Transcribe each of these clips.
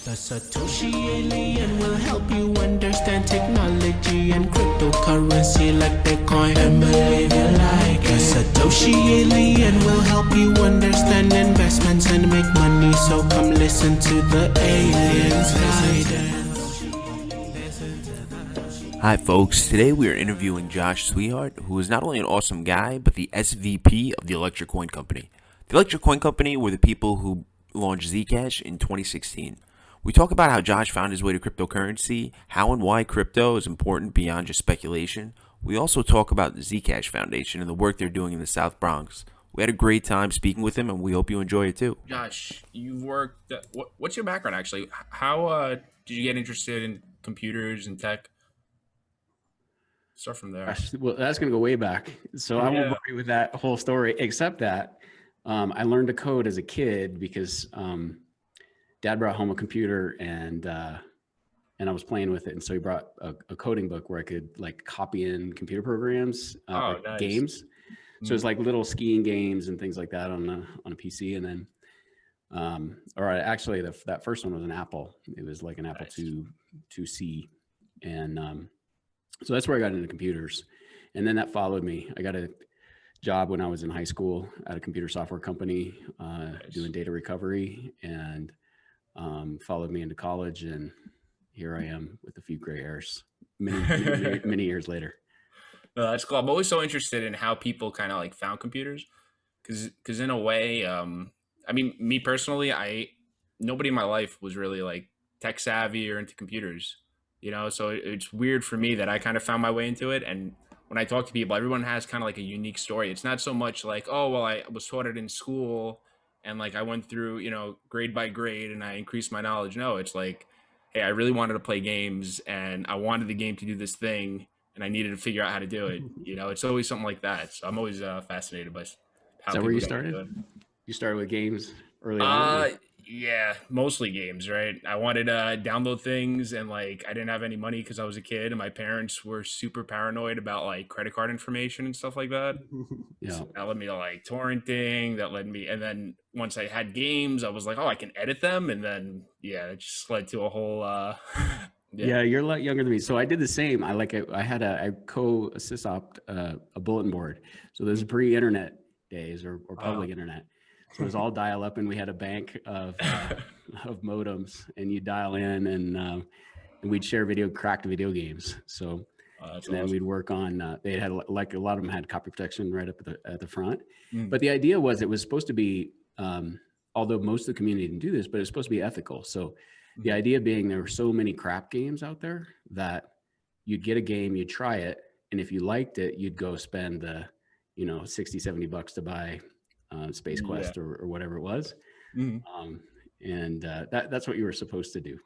The Satoshi alien will help you understand technology and cryptocurrency like Bitcoin and believe you like it. The Satoshi alien will help you understand investments and make money, so come listen to the aliens guidance. Hi folks, today we are interviewing Josh Swihart, who is not only an awesome guy, but the SVP of the Electric Coin Company. The Electric Coin Company were the people who launched Zcash in 2016. We talk about how Josh found his way to cryptocurrency, how and why crypto is important beyond just speculation. We also talk about the Zcash Foundation and the work they're doing in the South Bronx. We had a great time speaking with him, and we hope you enjoy it too. Josh, you've worked. What's your background actually? How did you get interested in computers and tech? Start from there. Well, that's going to go way back. So I won't bore you with that whole story, except that I learned to code as a kid because Dad brought home a computer and I was playing with it. And so he brought a coding book where I could like copy in computer programs, nice. games. So it's like little skiing games and things like that on a PC. And then, that first one was an Apple. It was like an Apple IIc. And so that's where I got into computers. And then that followed me. I got a job when I was in high school at a computer software company doing data recovery, and followed me into college. And here I am with a few gray hairs many years later. No, that's cool. I'm always so interested in how people kind of like found computers. Because in a way, I mean, me personally, nobody in my life was really like tech savvy or into computers. You know, so it's weird for me that I kind of found my way into it. And when I talk to people, everyone has kind of like a unique story. It's not so much like, oh, well, I was taught it in school and like I went through, grade by grade and I increased my knowledge. No, it's like, hey, I really wanted to play games and I wanted the game to do this thing and I needed to figure out how to do it. It's always something like that. So I'm always fascinated by how. Is that where you started? You started with games early on? Yeah, mostly games, right? I wanted to download things and like I didn't have any money because I was a kid and my parents were super paranoid about like credit card information and stuff like that. Yeah. So that led me to like torrenting, and then once I had games, I was like, oh, I can edit them. And then, it just led to a whole, Yeah, you're a lot younger than me. So I did the same. I co-sysopt a bulletin board. So this is pre-internet days or public internet. So it was all dial up, and we had a bank of modems, and you dial in, and we'd share cracked video games. So then we'd work on. They had like a lot of them had copy protection right up at the front. But the idea was it was supposed to be, although most of the community didn't do this, but it's supposed to be ethical. So the idea being there were so many crap games out there that you'd get a game, you'd try it, and if you liked it, you'd go spend the $60-$70 to buy Space Quest or whatever it was. That's what you were supposed to do.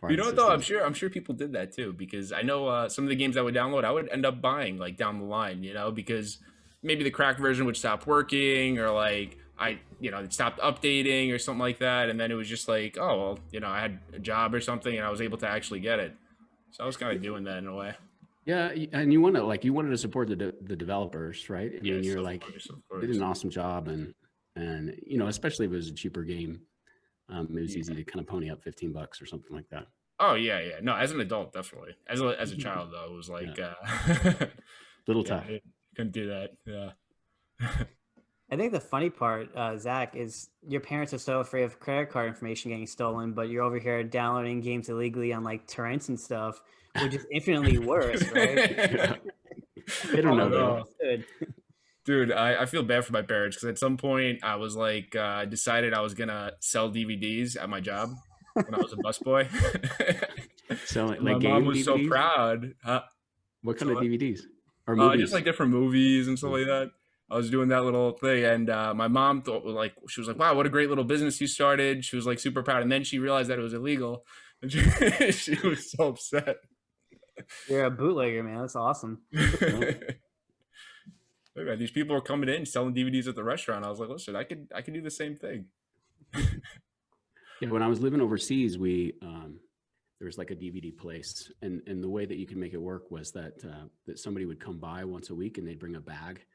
You know what though? I'm sure people did that too, because I know some of the games I would download, I would end up buying like down the line, because maybe the cracked version would stop working or like it stopped updating or something like that. And then it was just like, oh, well, I had a job or something and I was able to actually get it. So I was kind of doing that in a way. Yeah, and you wanted to support the developers, right? I mean, you're like, they did an awesome job, and especially if it was a cheaper game, it was easy to kind of pony up $15 or something like that. Oh yeah. No, as an adult, definitely. As a child, though, it was like little tough. Couldn't do that. Yeah. I think the funny part, Zach, is your parents are so afraid of credit card information getting stolen, but you're over here downloading games illegally on like torrents and stuff, which is infinitely worse, right? They don't know. Dude, I feel bad for my parents because at some point I was like, decided I was gonna sell DVDs at my job when I was a busboy. Selling my mom was DVDs? So proud. What kind of DVDs or movies? Just like different movies and stuff like that. I was doing that little thing, and my mom she was like, "Wow, what a great little business you started." She was like super proud, and then she realized that it was illegal, and she was so upset. You're a bootlegger, man. That's awesome. Look, these people are coming in selling DVDs at the restaurant. I was like, listen, I could do the same thing. Yeah, when I was living overseas, there was like a DVD place, and the way that you can make it work was that somebody would come by once a week and they'd bring a bag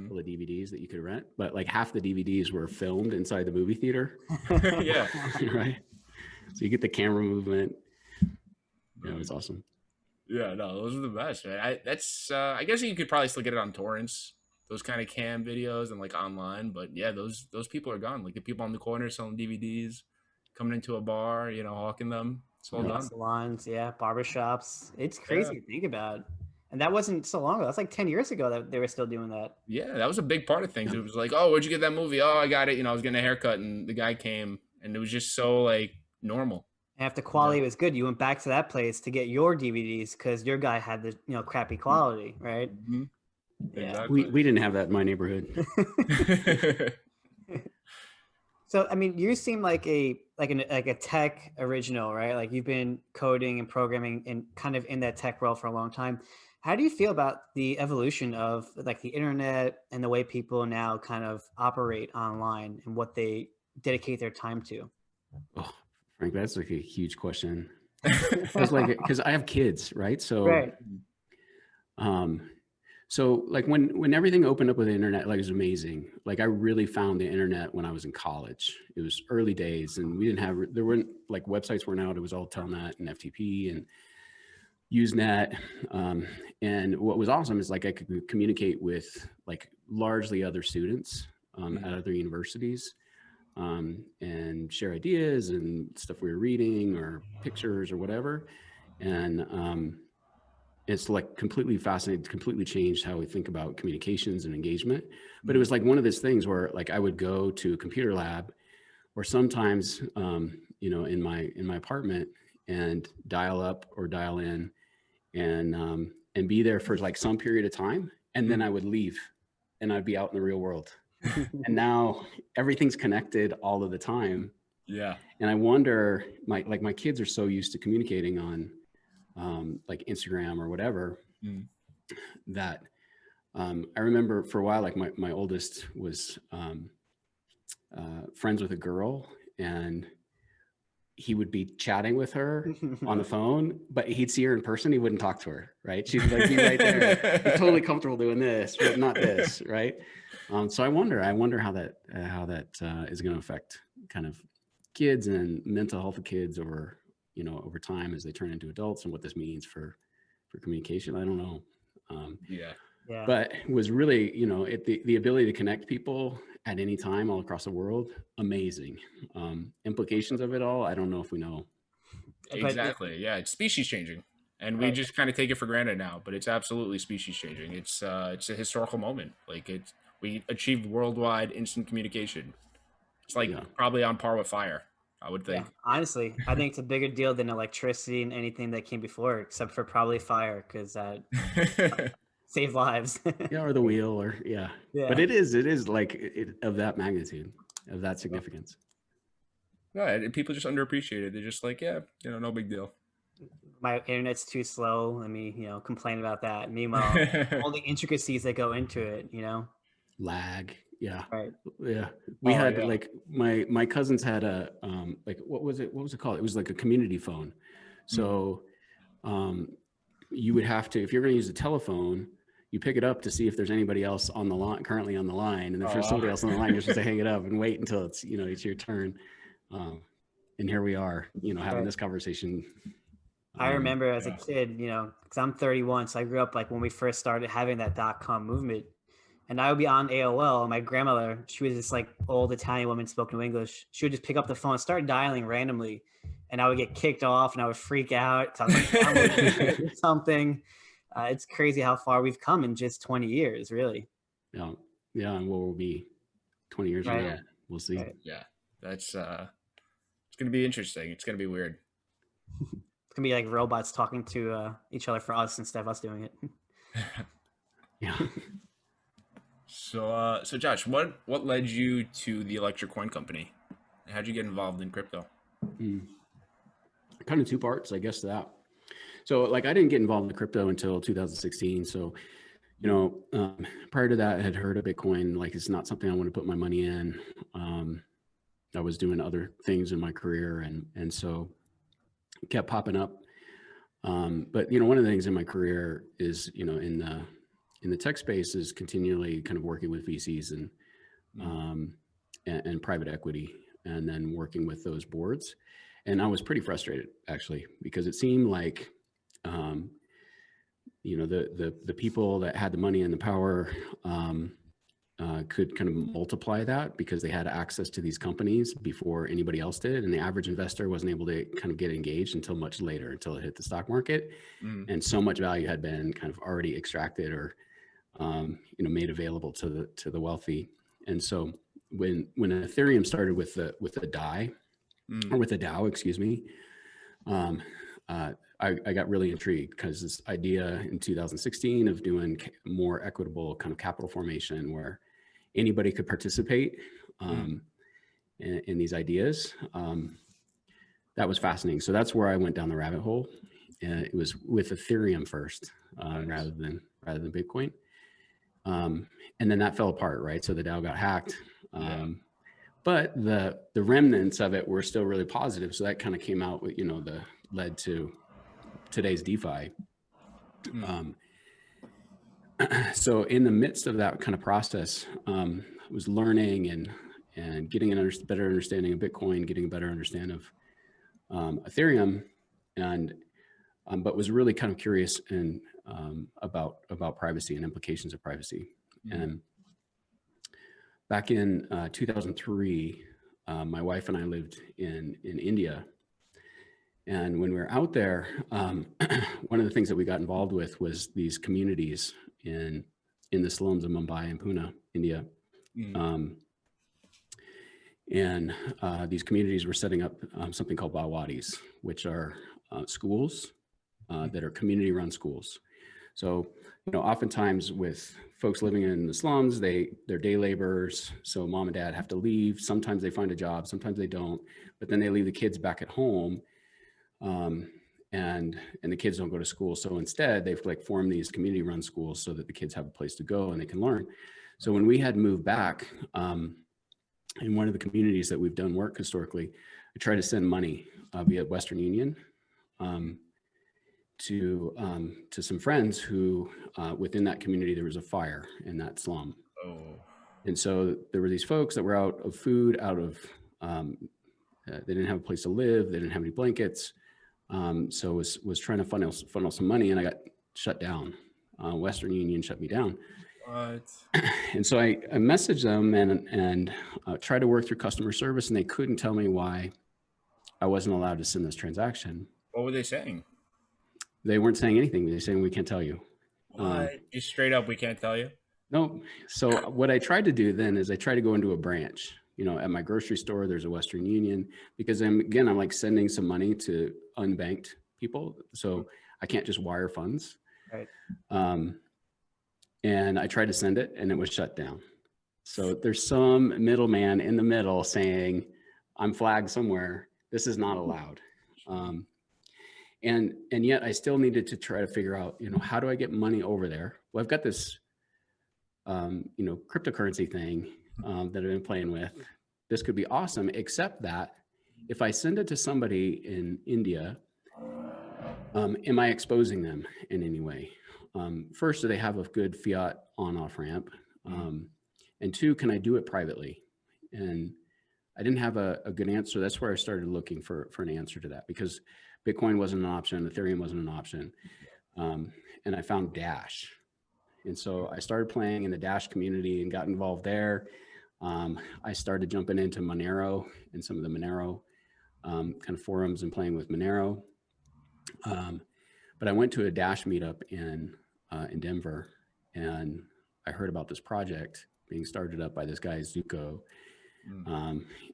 full of DVDs that you could rent, but like half the DVDs were filmed inside the movie theater. Yeah. Right. So you get the camera movement. Yeah, it was awesome. Yeah, no, those are the best, man. I guess you could probably still get it on torrents, those kind of cam videos and like online, but yeah, those people are gone. Like the people on the corner selling DVDs, coming into a bar, you know, hawking them. It's all done. Salons, yeah, barbershops. It's Yeah. crazy to think about. And that wasn't so long ago. That's like 10 years ago that they were still doing that. Yeah, that was a big part of things. It was like, oh, where'd you get that movie? Oh, I got it. You know, I was getting a haircut and the guy came and it was just so like normal. And if the quality was good, you went back to that place to get your DVDs because your guy had the crappy quality, right? Mm-hmm. Yeah. Exactly. We didn't have that in my neighborhood. So, I mean, you seem like a tech original, right? Like you've been coding and programming and kind of in that tech world for a long time. How do you feel about the evolution of like the internet and the way people now kind of operate online and what they dedicate their time to? Oh, Frank, that's like a huge question. Because I have kids, right? So, Right. So like when everything opened up with the internet, like it was amazing. Like I really found the internet when I was in college. It was early days and there weren't like websites weren't out. It was all Telnet and FTP and Usenet. And what was awesome is like I could communicate with like largely other students at other universities and share ideas and stuff we were reading or pictures or whatever. And it's like completely fascinating, completely changed how we think about communications and engagement. But it was like one of those things where like I would go to a computer lab or sometimes, in my apartment and dial up or dial in and be there for like some period of time. And then I would leave and I'd be out in the real world. And now everything's connected all of the time. Yeah. And I wonder, my kids are so used to communicating on like Instagram or whatever, that I remember for a while, like my oldest was friends with a girl and he would be chatting with her on the phone, but he'd see her in person. He wouldn't talk to her, right? She'd like be right there. He's totally comfortable doing this, but not this, right? So I wonder how that is going to affect kind of kids and mental health of kids over time as they turn into adults and what this means for communication. I don't know. Yeah. But it was really, the ability to connect people at any time all across the world, amazing. Implications of it all, I don't know if we know. Exactly. Yeah. It's species changing. And we just kind of take it for granted now, but it's absolutely species changing. It's a historical moment. Like we achieved worldwide instant communication. It's like probably on par with fire, I would think. Yeah, honestly, I think it's a bigger deal than electricity and anything that came before, except for probably fire, because that saved lives. Yeah, or the wheel, or yeah. But it is like of that magnitude, of that significance. Yeah, people just underappreciate it. They're just like, yeah, no big deal. My internet's too slow. Let me, complain about that. Meanwhile, all the intricacies that go into it, Lag. Yeah. Right. Yeah. We had like my cousins had a like what was it called? It was like a community phone. So you would have to, if you're going to use a telephone, you pick it up to see if there's anybody else on the line, currently on the line. And if there's somebody else on the line, you're supposed to hang it up and wait until it's your turn. And here we are, having this conversation. I remember as a kid, because I'm 31, so I grew up like when we first started having that .com movement. And I would be on AOL, and my grandmother, she was this like old Italian woman, spoke no English. She would just pick up the phone and start dialing randomly, and I would get kicked off, and I would freak out. So I was like, I'm gonna do something. It's crazy how far we've come in just 20 years, really. Yeah, and what will be 20 years from now? We'll see. Right. Yeah, that's it's gonna be interesting. It's gonna be weird. It's gonna be like robots talking to each other for us instead of us doing it. Yeah. So Josh, what led you to the electric coin company? How'd you get involved in crypto? Kind of two parts, I guess, to that. So like I didn't get involved in crypto until 2016. So, prior to that, I had heard of Bitcoin. Like it's not something I want to put my money in. I was doing other things in my career, and so it kept popping up. But one of the things in my career is, in in the tech space is continually kind of working with VCs and private equity, and then working with those boards. And I was pretty frustrated, actually, because it seemed like, you know, the people that had the money and the power could kind of multiply that because they had access to these companies before anybody else did. And the average investor wasn't able to kind of get engaged until much later, until it hit the stock market. And so much value had been kind of already extracted or, you know, made available to the wealthy. And so when Ethereum started with the DAI, or with the DAO, excuse me, I got really intrigued because this idea in 2016 of doing more equitable kind of capital formation where anybody could participate in these ideas, that was fascinating. So that's where I went down the rabbit hole. And it was with Ethereum first, rather than Bitcoin. And then that fell apart, right? So the DAO got hacked. But the remnants of it were still really positive. So that kind of came out with, you know, led to today's DeFi. So in the midst of that kind of process, I was learning and getting a better understanding of Bitcoin, getting a better understanding of Ethereum, and but was really kind of curious and about privacy and implications of privacy. And back in 2003, my wife and I lived in India. And when we were out there, one of the things that we got involved with was these communities in the slums of Mumbai and Pune, India. And these communities were setting up something called Bhawadis, which are schools that are community-run schools. So, you know, oftentimes with folks living in the slums, they're day laborers. So mom and dad have to leave. Sometimes they find a job, sometimes they don't, but then they leave the kids back at home. And the kids don't go to school. So instead they've like formed these community run schools so that the kids have a place to go and they can learn. So when we had moved back, in one of the communities that we've done work historically, I tried to send money via Western Union to some friends who within that community, there was a fire in that slum. And so there were these folks that were out of food, they didn't have a place to live. They didn't have any blankets. So was trying to funnel some money, and I got shut down. Western Union shut me down. What? And so I messaged them and tried to work through customer service, and they couldn't tell me why I wasn't allowed to send this transaction. What were they saying? They weren't saying anything. They were saying, we can't tell you. Just straight up, we can't tell you? No. So what I tried to do then is I tried to go into a branch. You know, at my grocery store, there's a Western Union, because I'm like sending some money to unbanked people. So I can't just wire funds. Right. And I tried to send it and it was shut down. So there's some middleman in the middle saying, I'm flagged somewhere. This is not allowed. And yet I still needed to try to figure out, you know, how do I get money over there? Well, I've got this, you know, cryptocurrency thing that I've been playing with. This could be awesome, except that if I send it to somebody in India, am I exposing them in any way? First, do they have a good fiat on-off ramp? And two, can I do it privately? And I didn't have a good answer. That's where I started looking for an answer to that, because Bitcoin wasn't an option, Ethereum wasn't an option. And I found Dash. And so I started playing in the Dash community and got involved there. I started jumping into Monero and some of the Monero kind of forums and playing with Monero. But I went to a Dash meetup in Denver, and I heard about this project being started up by this guy, Zuko.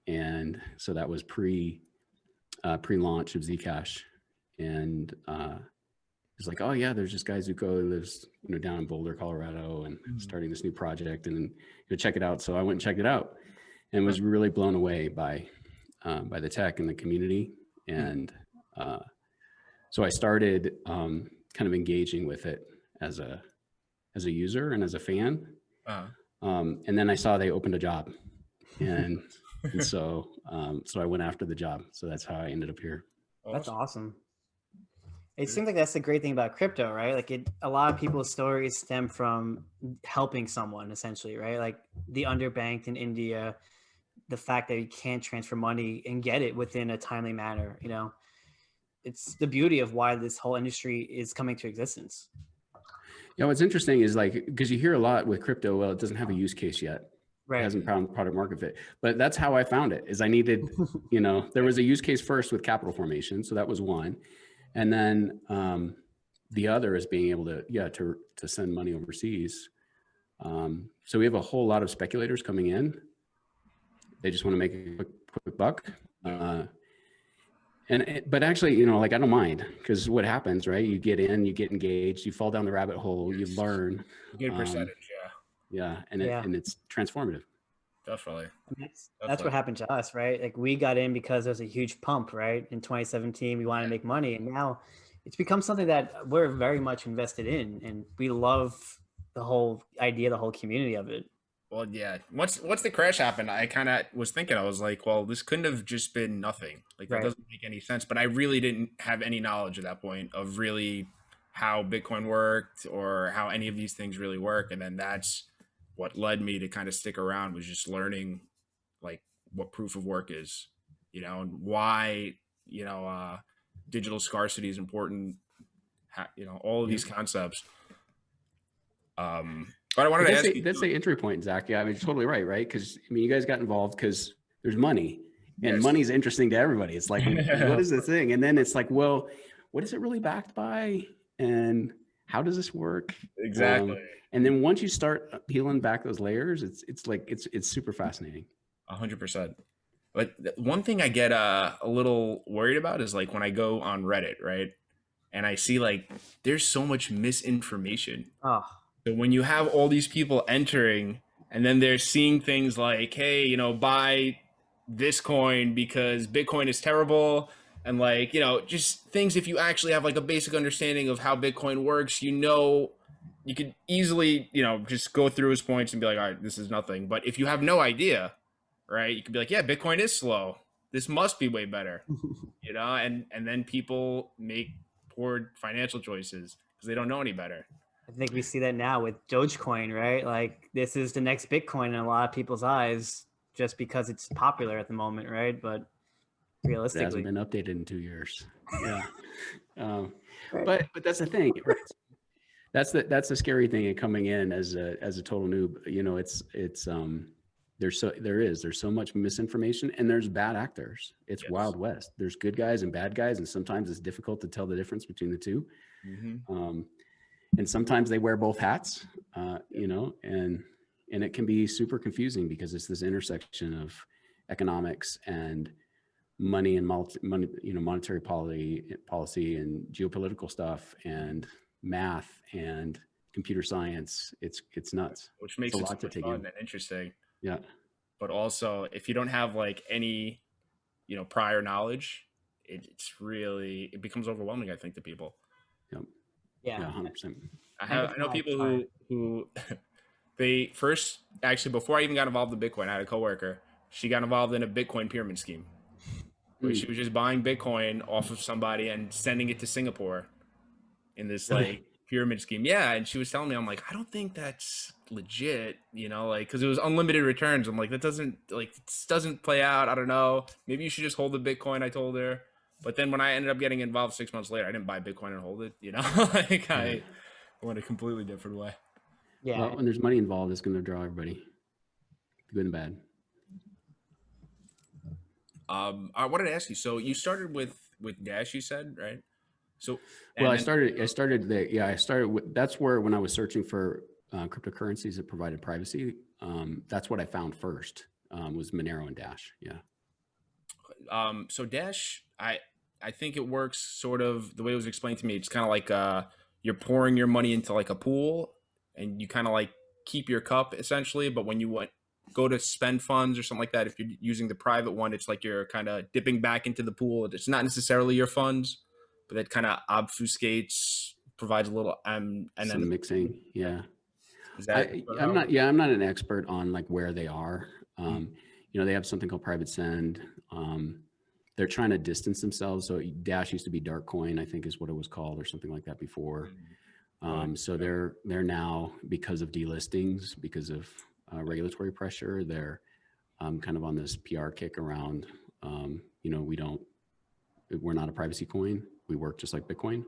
And so that was pre-launch of Zcash. And it's like, oh yeah, there's this guy Zuko who lives, you know, down in Boulder, Colorado, and starting this new project, and go check it out. So I went and checked it out, and was really blown away by the tech and the community. And so I started kind of engaging with it as a user and as a fan. And then I saw they opened a job, and so I went after the job. So that's how I ended up here. That's awesome. It seems like that's the great thing about crypto, right? Like a lot of people's stories stem from helping someone essentially, right? Like the underbanked in India, the fact that you can't transfer money and get it within a timely manner, it's the beauty of why this whole industry is coming to existence. Yeah, what's interesting is like, because you hear a lot with crypto, well, it doesn't have a use case yet. Right. It hasn't found product market fit. But that's how I found it, is I needed, there was a use case first with capital formation. So that was one. And then the other is being able to send money overseas. So we have a whole lot of speculators coming in. They just want to make a quick buck. But actually, like I don't mind, because what happens, right? You get in, you get engaged, you fall down the rabbit hole, you learn. You get a percentage, and it's transformative. Definitely. That's what happened to us, right? Like we got in because there was a huge pump, right? In 2017, we wanted to make money, and now it's become something that we're very much invested in, and we love the whole idea, the whole community of it. Well, yeah. Once the crash happened, I kind of was thinking, I was like, well, this couldn't have just been nothing. Like that doesn't make any sense. But I really didn't have any knowledge at that point of really how Bitcoin worked or how any of these things really work. And then that's what led me to kind of stick around, was just learning like what proof of work is, and why, digital scarcity is important, all of these concepts. But I wanted to ask you, that's the entry point, Zach. Yeah, I mean, you're totally right? Because you guys got involved because there's money, and money's interesting to everybody. It's like, what is the thing? And then it's like, well, what is it really backed by, and how does this work? Exactly. And then once you start peeling back those layers, it's super fascinating. 100%. But one thing I get a little worried about is like when I go on Reddit, right, and I see like there's so much misinformation. Oh. So when you have all these people entering and then they're seeing things like, hey, buy this coin because Bitcoin is terrible. And like, just things, if you actually have like a basic understanding of how Bitcoin works, you could easily, just go through his points and be like, all right, this is nothing. But if you have no idea, right, you could be like, yeah, Bitcoin is slow. This must be way better, and then people make poor financial choices because they don't know any better. I think we see that now with Dogecoin, right? Like this is the next Bitcoin in a lot of people's eyes just because it's popular at the moment, right? But realistically, it hasn't been updated in 2 years. Yeah. But that's the thing, right? That's the scary thing in coming in as a total noob. There's so much misinformation, and there's bad actors. It's Wild West. There's good guys and bad guys, and sometimes it's difficult to tell the difference between the two. Mm-hmm. And sometimes they wear both hats, and it can be super confusing because it's this intersection of economics and money and monetary policy and geopolitical stuff and math and computer science. It's nuts. Which makes it so much fun and interesting. Yeah. But also, if you don't have like any, prior knowledge, it becomes overwhelming, I think, to people. Yep. Yeah, 100%. I know people who they first, actually, before I even got involved in Bitcoin, I had a coworker. She got involved in a Bitcoin pyramid scheme where she was just buying Bitcoin off of somebody and sending it to Singapore in this like pyramid scheme. Yeah. And she was telling me, I'm like, I don't think that's legit, because it was unlimited returns. I'm like, that doesn't play out. I don't know. Maybe you should just hold the Bitcoin, I told her. But then when I ended up getting involved 6 months later, I didn't buy Bitcoin and hold it, I went a completely different way. Yeah. Well, when there's money involved, it's going to draw everybody, the good and bad. I wanted to ask you, so you started with Dash, you said, right? So, I started with, that's where, when I was searching for cryptocurrencies that provided privacy, that's what I found first, was Monero and Dash. Yeah. So Dash, I think it works sort of the way it was explained to me. It's kind of like you're pouring your money into like a pool, and you kind of like keep your cup essentially. But when you go to spend funds or something like that, if you're using the private one, it's like you're kind of dipping back into the pool. It's not necessarily your funds, but that kind of obfuscates, provides a little and then mixing. Yeah. Is that I'm not an expert on like where they are. They have something called private send. they're trying to distance themselves. So Dash used to be Dark Coin, I think is what it was called, or something like that before. So they're now, because of delistings, because of regulatory pressure, they're kind of on this PR kick around, you know, we're not a privacy coin. We work just like Bitcoin.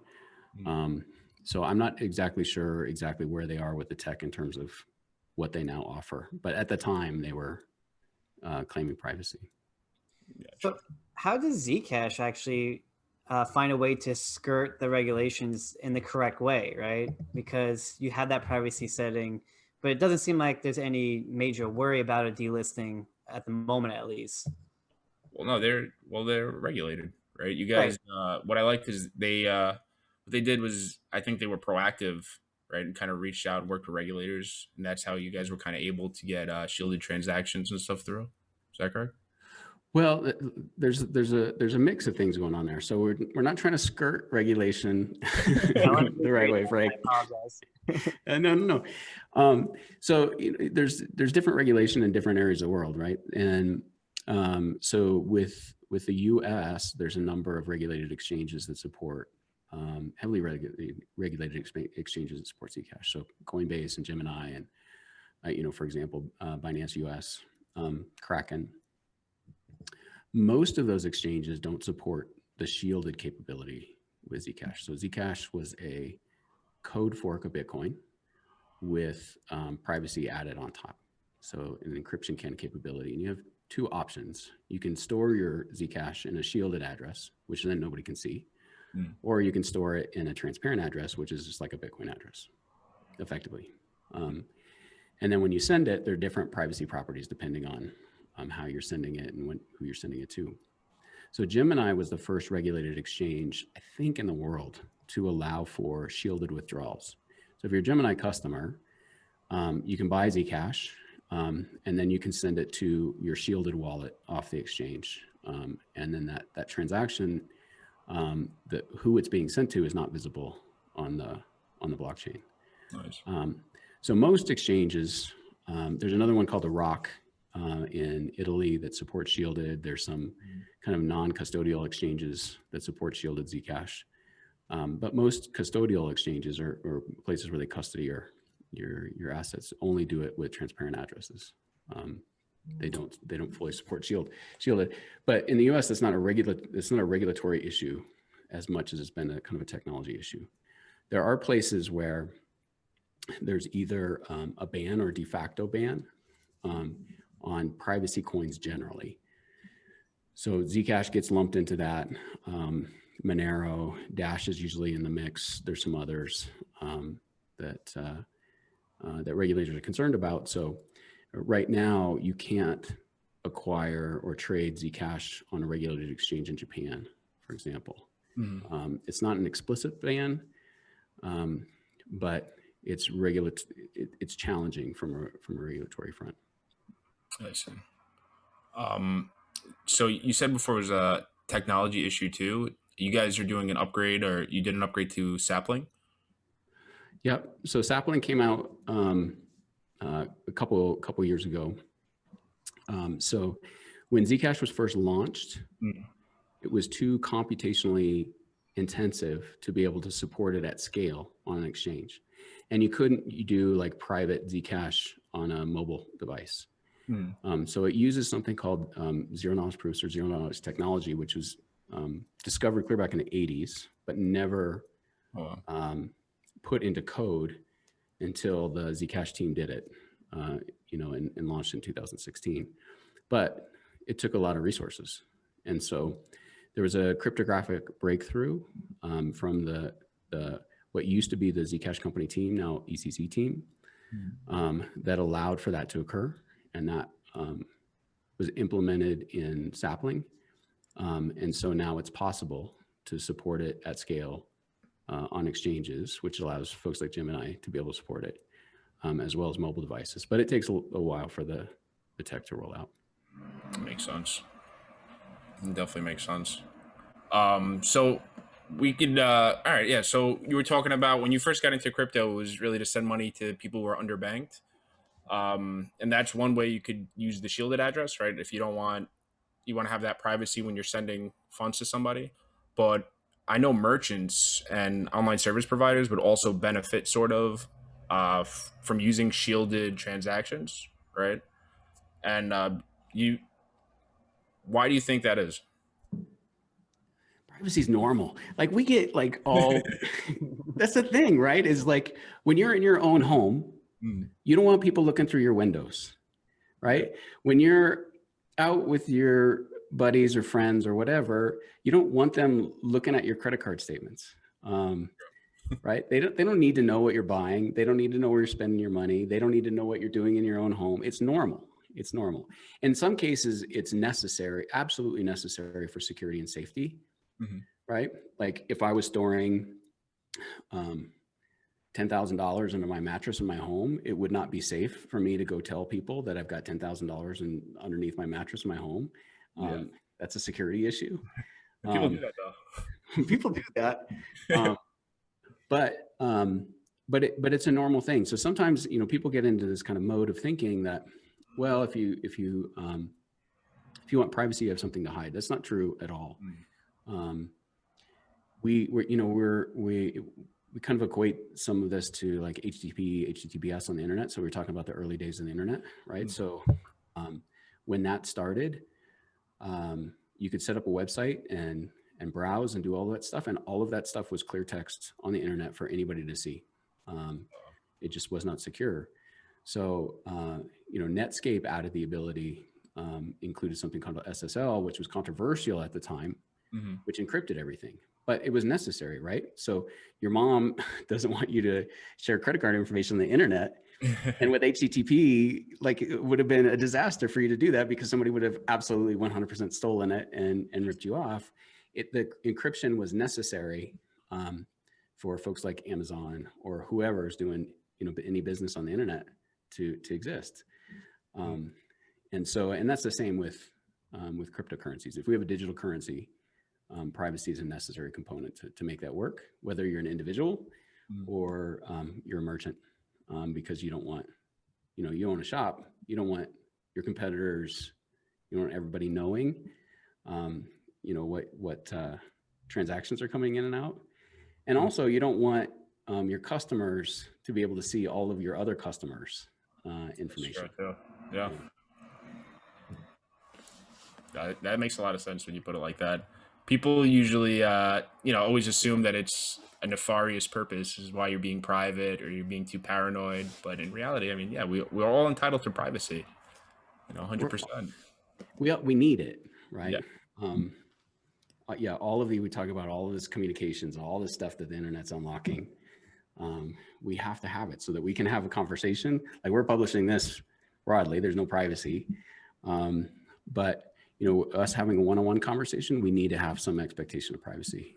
So I'm not exactly sure where they are with the tech in terms of what they now offer. But at the time, they were claiming privacy. So how does Zcash actually find a way to skirt the regulations in the correct way, right? Because you have that privacy setting, but it doesn't seem like there's any major worry about a delisting at the moment, at least. Well, no, they're regulated, right? You guys, what I liked is what they did was, I think they were proactive, right, and kind of reached out and worked with regulators, and that's how you guys were kind of able to get shielded transactions and stuff through. Is that correct? Well, there's a mix of things going on there. So we're not trying to skirt regulation the right way, Frank. I apologize. No. So there's different regulation in different areas of the world, right? And so with the U.S., there's a number of regulated exchanges that support heavily regulated exchanges that support Zcash. So Coinbase and Gemini, and you know, for example, Binance US, Kraken. Most of those exchanges don't support the shielded capability with Zcash. So Zcash was a code fork of Bitcoin with privacy added on top. So an encryption capability. And you have two options. You can store your Zcash in a shielded address, which then nobody can see, or you can store it in a transparent address, which is just like a Bitcoin address, effectively. And then when you send it, there are different privacy properties depending on how you're sending it and who you're sending it to. So Gemini was the first regulated exchange, I think, in the world to allow for shielded withdrawals. So if you're a Gemini customer, you can buy Zcash, and then you can send it to your shielded wallet off the exchange. And then that transaction, who it's being sent to is not visible on the blockchain. Nice. So most exchanges, there's another one called the Rock in Italy that supports shielded. There's some kind of non-custodial exchanges that support shielded Zcash. But most custodial exchanges or places where they custody your assets only do it with transparent addresses. They don't fully support shielded. But in the US, it's not a regulatory issue as much as it's been a kind of a technology issue. There are places where there's either a ban or de facto ban on privacy coins generally. So Zcash gets lumped into that. Monero, Dash is usually in the mix. There's some others that regulators are concerned about. So right now, you can't acquire or trade Zcash on a regulated exchange in Japan, for example. It's not an explicit ban, but it's challenging from a regulatory front. I see. So you said before it was a technology issue too. You guys are doing an upgrade, or you did an upgrade to Sapling? Yep. So Sapling came out a couple years ago. So when Zcash was first launched, it was too computationally intensive to be able to support it at scale on an exchange. And you couldn't do like private Zcash on a mobile device. So it uses something called zero knowledge proofs or zero knowledge technology, which was discovered clear back in the 80s, but never put into code until the Zcash team did it, and launched in 2016. But it took a lot of resources. And so there was a cryptographic breakthrough from the what used to be the Zcash company team, now ECC team, that allowed for that to occur. And that was implemented in Sapling. And so now it's possible to support it at scale on exchanges, which allows folks like Gemini to be able to support it, as well as mobile devices. But it takes a while for the tech to roll out. Makes sense. Definitely makes sense. So we could, all right, yeah. So you were talking about when you first got into crypto, it was really to send money to people who are underbanked. And that's one way you could use the shielded address, right? If you don't want you want to have that privacy when you're sending funds to somebody. But I know merchants and online service providers would also benefit sort of from using shielded transactions, right? And you, why do you think that is? Privacy is normal. Like we get like all, that's the thing, right? Is like when you're in your own home, you don't want people looking through your windows, right? When you're out with your buddies or friends or whatever, you don't want them looking at your credit card statements, right? They don't need to know what you're buying. They don't need to know where you're spending your money. They don't need to know what you're doing in your own home. It's normal. It's normal. In some cases, it's necessary, absolutely necessary for security and safety, right? Like if I was storing $10,000 under my mattress in my home, it would not be safe for me to go tell people that I've got $10,000 underneath my mattress in my home. That's a security issue. People do that though. People do that. But it's a normal thing. So sometimes, you know, people get into this kind of mode of thinking that, well, if you want privacy, you have something to hide. That's not true at all. We kind of equate some of this to like HTTPS on the internet. So we're talking about the early days of the internet, right? So when that started, you could set up a website and browse and do all that stuff. And all of that stuff was clear text on the internet for anybody to see. It just was not secure. So, you know, Netscape added the ability, included something called SSL, which was controversial at the time, which encrypted everything. But it was necessary, right? So your mom doesn't want you to share credit card information on the internet. And with HTTP, like it would have been a disaster for you to do that because somebody would have absolutely 100% stolen it and ripped you off. The encryption was necessary for folks like Amazon or whoever is doing, you know, any business on the internet to exist. And that's the same with cryptocurrencies. If we have a digital currency, privacy is a necessary component to make that work, whether you're an individual or you're a merchant, because you don't want, you know, you own a shop, you don't want your competitors, you don't want everybody knowing, you know, what transactions are coming in and out. And also you don't want your customers to be able to see all of your other customers' information. Sure, yeah. That makes a lot of sense when you put it like that. People usually, you know, always assume that it's a nefarious purpose is why you're being private or you're being too paranoid. But in reality, I mean, yeah, we're all entitled to privacy, you know, 100%. We need it, right? Yeah. We talk about all of this communications, all this stuff that the internet's unlocking. We have to have it so that we can have a conversation. Like we're publishing this broadly, there's no privacy. But you know, us having a one-on-one conversation, we need to have some expectation of privacy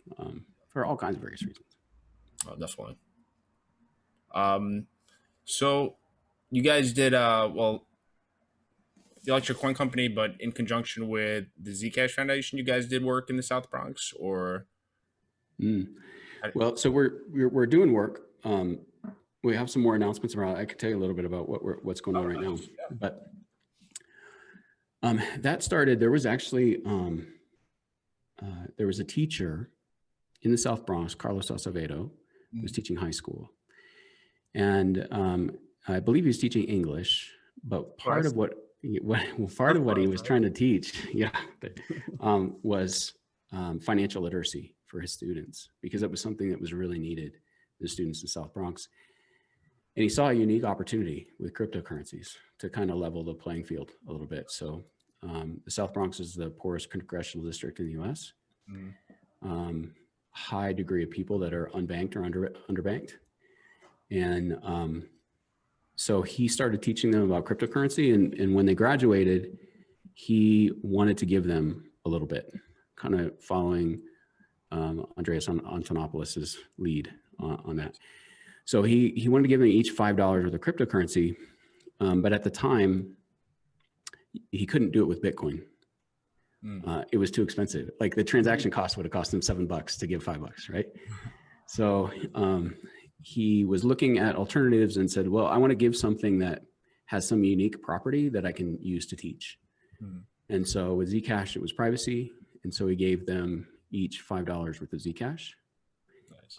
for all kinds of various reasons. Oh, definitely. So you guys did, well, the Electric Coin Company, but in conjunction with the Zcash Foundation, you guys did work in the South Bronx, or? Well, so we're doing work. We have some more announcements around. I could tell you a little bit about what's going on right now, but that started. There was actually there was a teacher in the South Bronx, Carlos Acevedo, who was teaching high school, and I believe he was teaching English. But part of what he was trying to teach, was financial literacy for his students, because it was something that was really needed for the students in South Bronx. And he saw a unique opportunity with cryptocurrencies to kind of level the playing field a little bit. So the South Bronx is the poorest congressional district in the US. High degree of people that are unbanked or underbanked. And so he started teaching them about cryptocurrency. And when they graduated, he wanted to give them a little bit, kind of following Andreas Antonopoulos's lead on that. So he wanted to give them each $5 worth of cryptocurrency, but at the time, he couldn't do it with Bitcoin. It was too expensive. Like the transaction cost would have cost him $7 to give $5, right? So he was looking at alternatives and said, well, I want to give something that has some unique property that I can use to teach. And so with Zcash, it was privacy. And so we gave them each $5 worth of Zcash. Nice.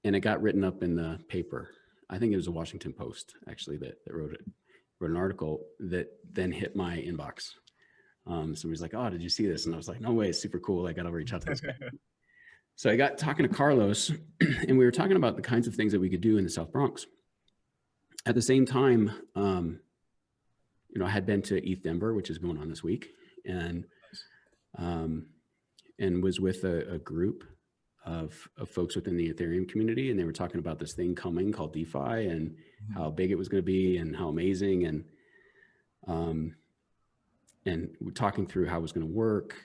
And it got written up in the paper. I think it was a Washington Post actually that wrote an article that then hit my inbox. Somebody's like, "Oh, did you see this?" And I was like, "No way, it's super cool. I got to reach out to this guy." So I got talking to Carlos, and we were talking about the kinds of things that we could do in the South Bronx. At the same time, I had been to ETH Denver, which is going on this week, and was with a group of folks within the Ethereum community, and they were talking about this thing coming called DeFi and how big it was going to be and how amazing, and we're talking through how it was going to work.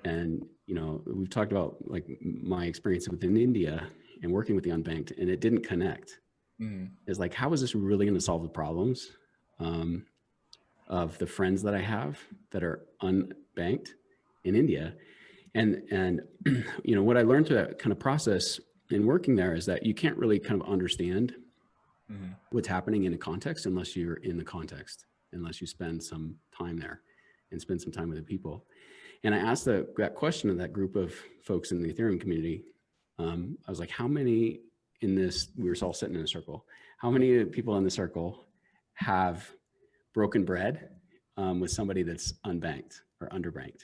And we've talked about like my experience within India and working with the unbanked, and it didn't connect. It's like, how is this really going to solve the problems of the friends that I have that are unbanked in India? And what I learned through that kind of process in working there is that you can't really kind of understand what's happening in a context unless you're in the context, unless you spend some time there and spend some time with the people. And I asked that question of that group of folks in the Ethereum community. I was like, how many in this, we were all sitting in a circle, how many people in the circle have broken bread with somebody that's unbanked or underbanked?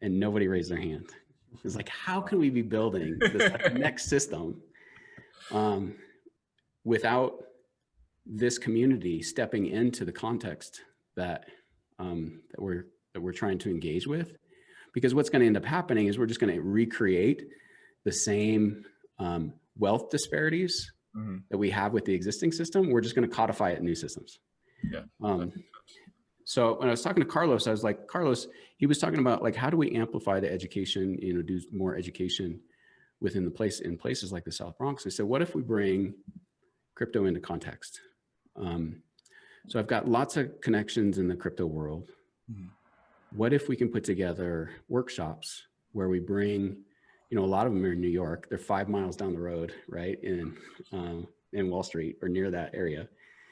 And nobody raised their hand. It's like, how can we be building this next system without this community stepping into the context that we're trying to engage with? Because what's going to end up happening is we're just going to recreate the same wealth disparities that we have with the existing system. We're just going to codify it in new systems. Yeah. So when I was talking to Carlos, I was like, Carlos, he was talking about like, how do we amplify the education, do more education within in places like the South Bronx? I said, what if we bring crypto into context? So I've got lots of connections in the crypto world. What if we can put together workshops where we bring, a lot of them are in New York, they're 5 miles down the road, right? In Wall Street or near that area.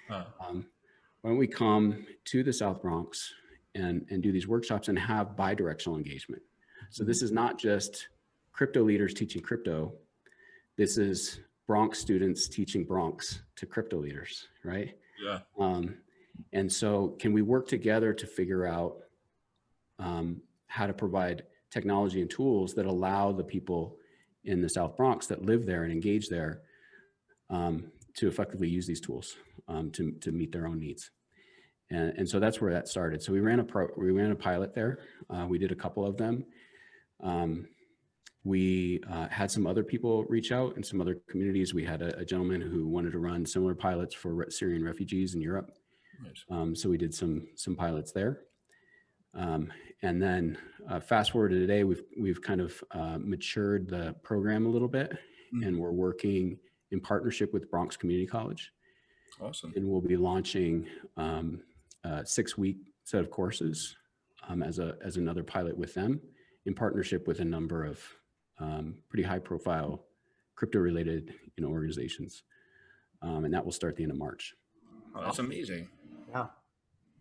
Why don't we come to the South Bronx and do these workshops and have bi-directional engagement? So this is not just crypto leaders teaching crypto. This is Bronx students teaching Bronx to crypto leaders, right? Yeah. And so can we work together to figure out how to provide technology and tools that allow the people in the South Bronx that live there and engage there to effectively use these tools to meet their own needs. And so that's where that started. So we ran a pilot there. We did a couple of them. We had some other people reach out in some other communities. We had a gentleman who wanted to run similar pilots for Syrian refugees in Europe. Nice. So we did some pilots there. And then fast forward to today, we've kind of matured the program a little bit, and we're working in partnership with Bronx Community College. Awesome. And we'll be launching a 6-week set of courses as another pilot with them, in partnership with a number of pretty high profile crypto related organizations. And that will start at the end of March. Oh, that's amazing. Yeah.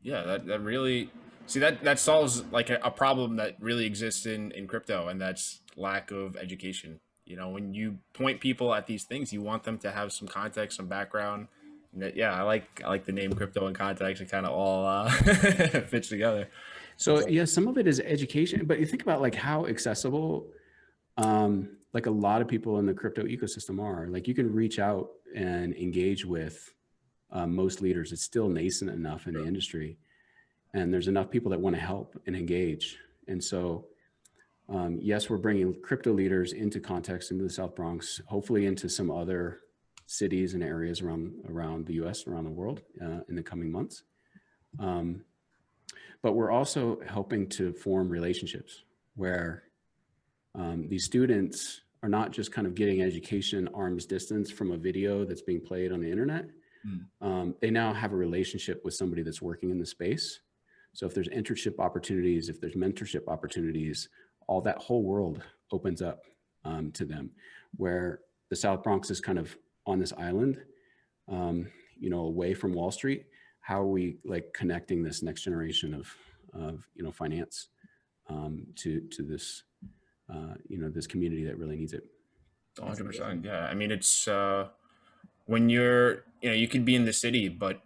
Yeah, that really, see, that solves like a problem that really exists in crypto, and that's lack of education. When you point people at these things, you want them to have some context, some background. Yeah, I like the name crypto in context. It kind of all fits together. So yeah, some of it is education, but you think about like how accessible like a lot of people in the crypto ecosystem are. Like you can reach out and engage with most leaders. It's still nascent enough in the industry, and there's enough people that want to help and engage. And so yes, we're bringing crypto leaders into context into the South Bronx, hopefully into some other cities and areas around the US, around the world in the coming months. But we're also helping to form relationships where these students are not just kind of getting education arm's distance from a video that's being played on the internet. They now have a relationship with somebody that's working in the space. So if there's internship opportunities, if there's mentorship opportunities, all that whole world opens up to them, where the South Bronx is kind of on this island, away from Wall Street. how are we like connecting this next generation of finance to this this community that really needs it. 100%. Yeah. I mean, it's when you're, you could be in the city, but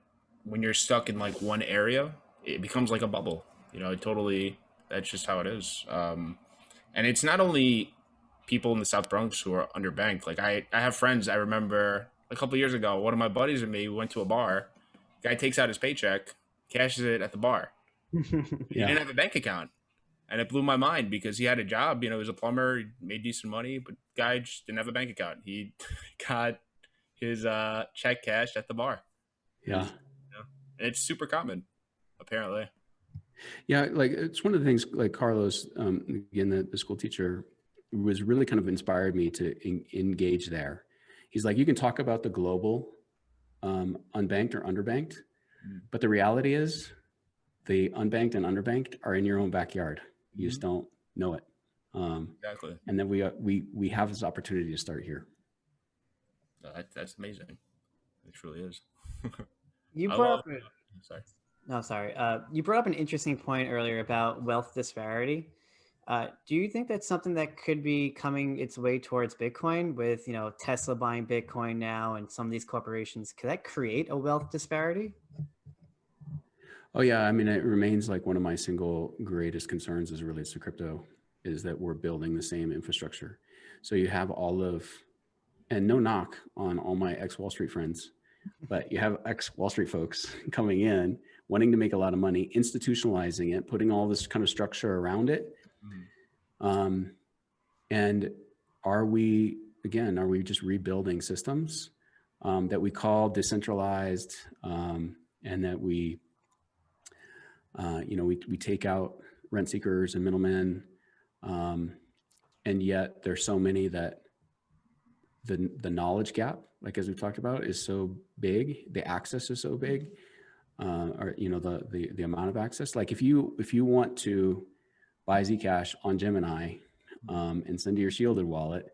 when you're stuck in like one area, it becomes like a bubble. That's just how it is. And it's not only people in the South Bronx who are underbanked. Like I have friends. I remember a couple of years ago, one of my buddies and me went to a bar. Guy takes out his paycheck, cashes it at the bar. He didn't have a bank account. And it blew my mind because he had a job, he was a plumber, he made decent money, but guy just didn't have a bank account. He got his check cashed at the bar. Yeah. And it's super common, apparently. Yeah, like it's one of the things, like Carlos, again, the school teacher, was really kind of inspired me to engage there. He's like, you can talk about the global unbanked or underbanked, but the reality is the unbanked and underbanked are in your own backyard. You just don't know it. Exactly. And then we have this opportunity to start here. That's amazing. It truly is. You brought you brought up an interesting point earlier about wealth disparity. Do you think that's something that could be coming its way towards Bitcoin with, Tesla buying Bitcoin now and some of these corporations? Could that create a wealth disparity? Oh yeah, I mean, it remains like one of my single greatest concerns as it relates to crypto is that we're building the same infrastructure. So you have and no knock on all my ex-Wall Street friends, but you have ex-Wall Street folks coming in, wanting to make a lot of money, institutionalizing it, putting all this kind of structure around it. And are we just rebuilding systems that we call decentralized, and that we take out rent seekers and middlemen, and yet there's so many that the knowledge gap, like as we've talked about, is so big, the access is so big, or the amount of access. Like if you want to buy Zcash on Gemini and send to your shielded wallet,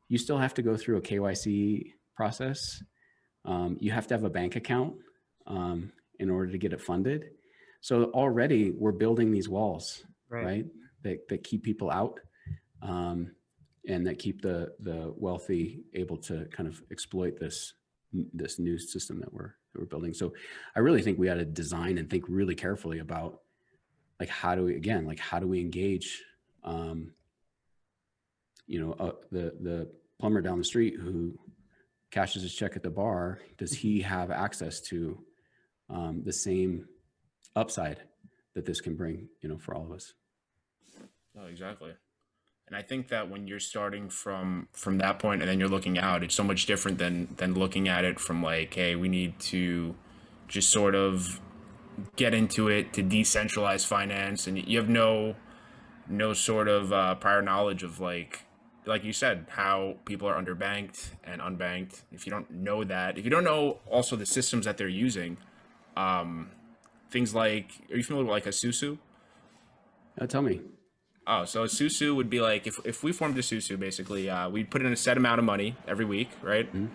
you still have to go through a KYC process. You have to have a bank account in order to get it funded. So already we're building these walls, right? That keep people out, and that keep the wealthy able to kind of exploit this new system that we're building. So I really think we got to design and think really carefully about like how do we engage the plumber down the street who cashes his check at the bar. Does he have access to the same upside that this can bring, for all of us? Oh, exactly. And I think that when you're starting from that point and then you're looking out, it's so much different than looking at it from like, hey, we need to just sort of get into it to decentralize finance, and you have no sort of prior knowledge of like you said, how people are underbanked and unbanked. If you don't know that, if you don't know also the systems that they're using, things like, are you familiar with like a Susu? Tell me. Oh, so a Susu would be like, if we formed a Susu, basically, we'd put in a set amount of money every week, right? Mm-hmm.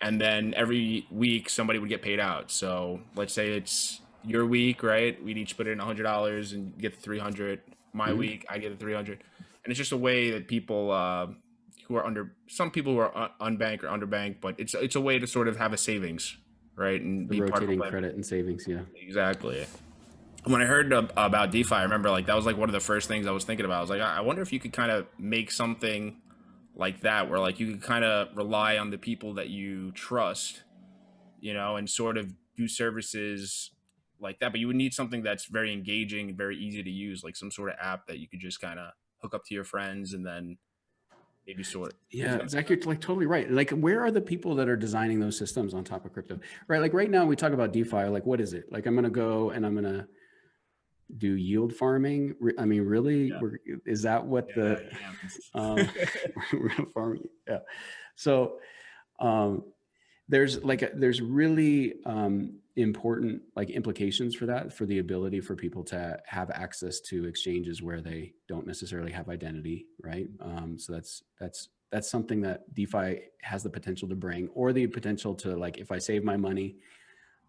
And then every week somebody would get paid out. So let's say it's your week, right? We'd each put in $100 and get the $300. My week, I get the $300. And it's just a way that people who are some people who are unbanked or underbanked, but it's a way to sort of have a savings, right? And the be rotating part of credit and savings, yeah. Exactly. When I heard about DeFi, I remember like that was like one of the first things I was thinking about. I was like, I wonder if you could kind of make something like that, where like you could kind of rely on the people that you trust, and sort of do services like that. But you would need something that's very engaging and very easy to use, like some sort of app that you could just kind of hook up to your friends and then maybe sort. Yeah, Zach, you're like totally right. Like, where are the people that are designing those systems on top of crypto, right? Like right now we talk about DeFi, like what is it? Like I'm going to go and I'm going to do yield farming. I mean, really, is that what farming? Yeah. So there's really important like implications for that, for the ability for people to have access to exchanges where they don't necessarily have identity, right? So that's something that DeFi has the potential to bring, or the potential to, like, if I save my money